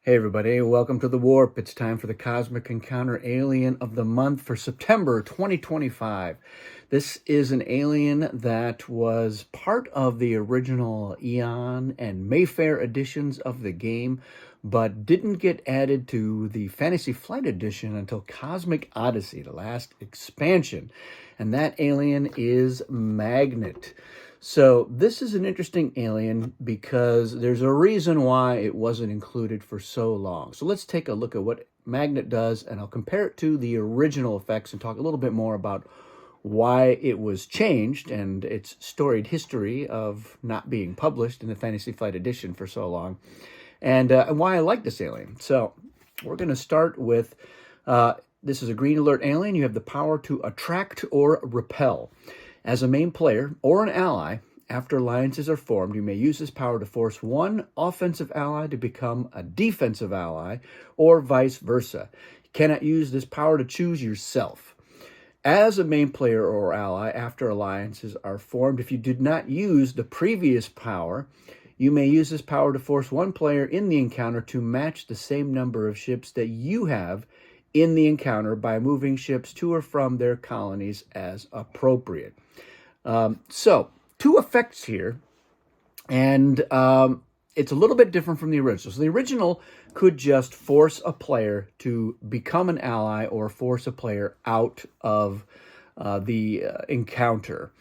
Hey everybody, welcome to the Warp. It's time for the Cosmic Encounter Alien of the Month for September 2025. This is an alien that was part of the original Eon and Mayfair editions of the game, but didn't get added to the Fantasy Flight edition until Cosmic Odyssey, the last expansion. And that alien is Magnet. So this is an interesting alien because there's a reason why it wasn't included for so long. So let's take a look at what Magnet does, and I'll compare it to the original effects and talk a little bit more about why it was changed and its storied history of not being published in the Fantasy Flight edition for so long, and why I like this alien. So we're going to start with, this is a green alert alien. You have the power to attract or repel. As a main player or an ally, after alliances are formed, you may use this power to force one offensive ally to become a defensive ally, or vice versa. You cannot use this power to choose yourself. As a main player or ally, after alliances are formed, if you did not use the previous power, you may use this power to force one player in the encounter to match the same number of ships that you have in the encounter by moving ships to or from their colonies as appropriate. So, two effects here, and it's a little bit different from the original. So the original could just force a player to become an ally or force a player out of the encounter.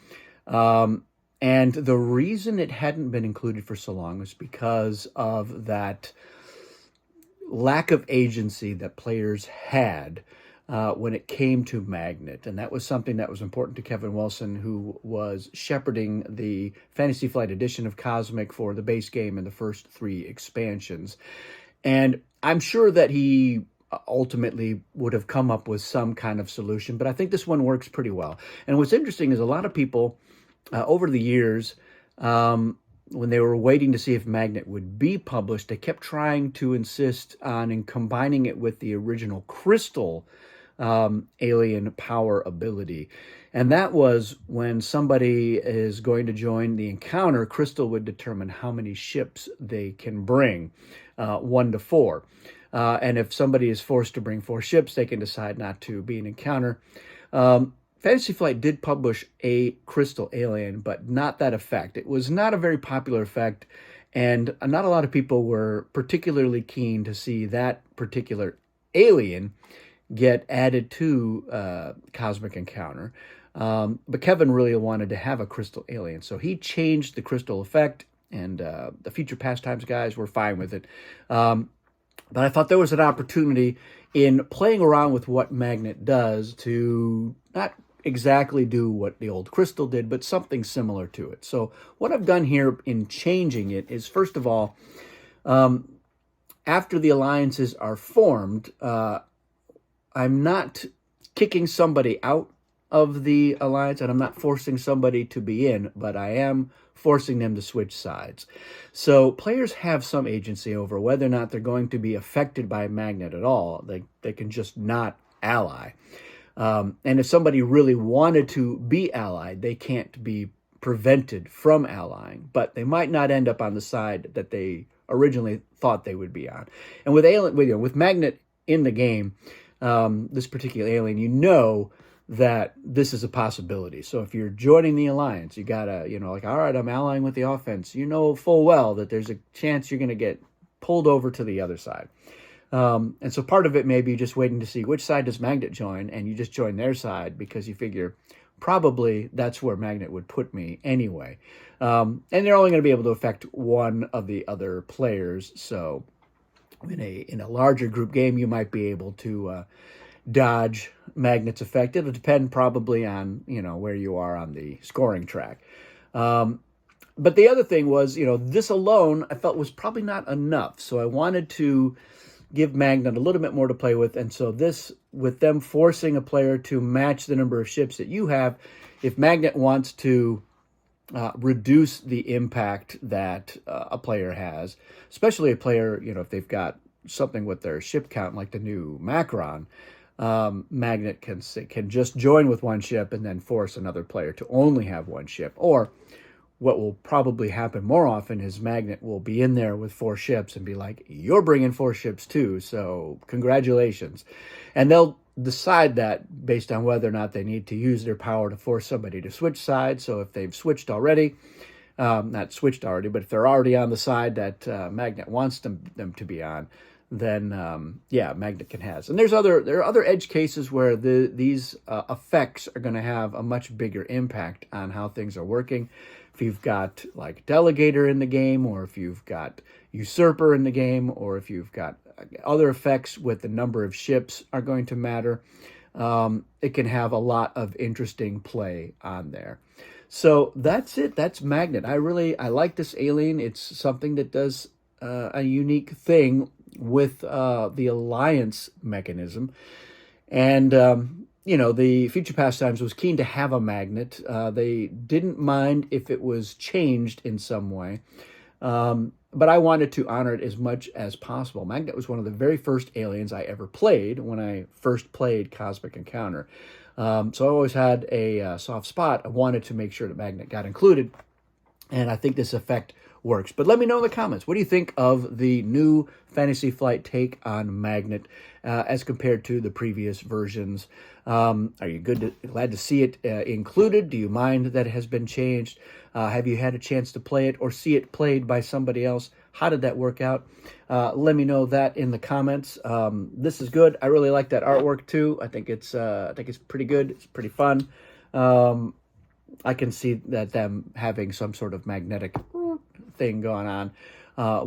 And the reason it hadn't been included for so long was because of that lack of agency that players had when it came to Magnet. And that was something that was important to Kevin Wilson, who was shepherding the Fantasy Flight edition of Cosmic for the base game and the first three expansions. And I'm sure that he ultimately would have come up with some kind of solution, but I think this one works pretty well. And what's interesting is a lot of people over the years, when they were waiting to see if Magnet would be published, they kept trying to insist on combining it with the original Crystal alien power ability. And that was when somebody is going to join the encounter, Crystal would determine how many ships they can bring, 1 to 4. And if somebody is forced to bring 4 ships, they can decide not to be an encounter. Fantasy Flight did publish a Crystal alien, but not that effect. It was not a very popular effect, and not a lot of people were particularly keen to see that particular alien get added to Cosmic Encounter. But Kevin really wanted to have a Crystal alien, so he changed the Crystal effect, and the Future Pastimes guys were fine with it. But I thought there was an opportunity in playing around with what Magnet does to not exactly do what the old Crystal did, but something similar to it. So what I've done here in changing it is, first of all, after the alliances are formed, I'm not kicking somebody out of the alliance, and I'm not forcing somebody to be in, but I am forcing them to switch sides. So players have some agency over whether or not they're going to be affected by Magnet at all. They can just not ally. And if somebody really wanted to be allied, they can't be prevented from allying, but they might not end up on the side that they originally thought they would be on. And with Magnet in the game, this particular alien, you know that this is a possibility. So if you're joining the alliance, you gotta, like, all right, I'm allying with the offense. You know full well that there's a chance you're going to get pulled over to the other side. And so part of it may be just waiting to see which side does Magnet join, and you just join their side because you figure probably that's where Magnet would put me anyway. And they're only going to be able to affect one of the other players. So in a larger group game, you might be able to dodge Magnet's effect. It'll depend probably on, where you are on the scoring track. But the other thing was, this alone I felt was probably not enough. So I wanted to give Magnet a little bit more to play with. And so this, with them forcing a player to match the number of ships that you have, if Magnet wants to reduce the impact that a player has, especially a player, if they've got something with their ship count, like the new Macron, Magnet can just join with one ship and then force another player to only have one ship. Or what will probably happen more often is Magnet will be in there with 4 ships and be like, you're bringing 4 ships too, so congratulations. And they'll decide that based on whether or not they need to use their power to force somebody to switch sides. So if they've switched already, not switched already, but if they're already on the side that Magnet wants them to be on, then yeah, Magnet can has. And there are other edge cases where these effects are going to have a much bigger impact on how things are working. If you've got like Delegator in the game, or if you've got Usurper in the game, or if you've got other effects with the number of ships are going to matter. It can have a lot of interesting play on there. So that's it. That's Magnet. I like this alien. It's something that does a unique thing with the alliance mechanism. And, the Future Pastimes was keen to have a Magnet. They didn't mind if it was changed in some way. But I wanted to honor it as much as possible. Magnet was one of the very first aliens I ever played when I first played Cosmic Encounter. So I always had a soft spot. I wanted to make sure that Magnet got included. And I think this effect works. But let me know in the comments, what do you think of the new Fantasy Flight take on Magnet as compared to the previous versions? Are you glad to see it included? Do you mind that it has been changed? Have you had a chance to play it or see it played by somebody else? How did that work out? Let me know that in the comments. This is good. I really like that artwork too. I think it's pretty good. It's pretty fun. I can see that them having some sort of magnetic thing going on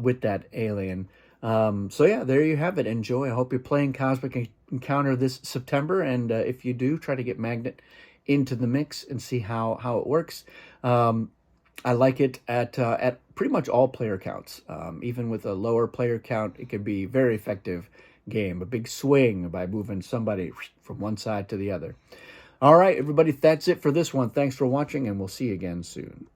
with that alien. So yeah, there you have it. Enjoy. I hope you're playing Cosmic Encounter this September, and if you do, try to get Magnet into the mix and see how it works. I like it at pretty much all player counts. Even with a lower player count, it can be a very effective game. A big swing by moving somebody from one side to the other. All right, everybody, that's it for this one. Thanks for watching, and we'll see you again soon.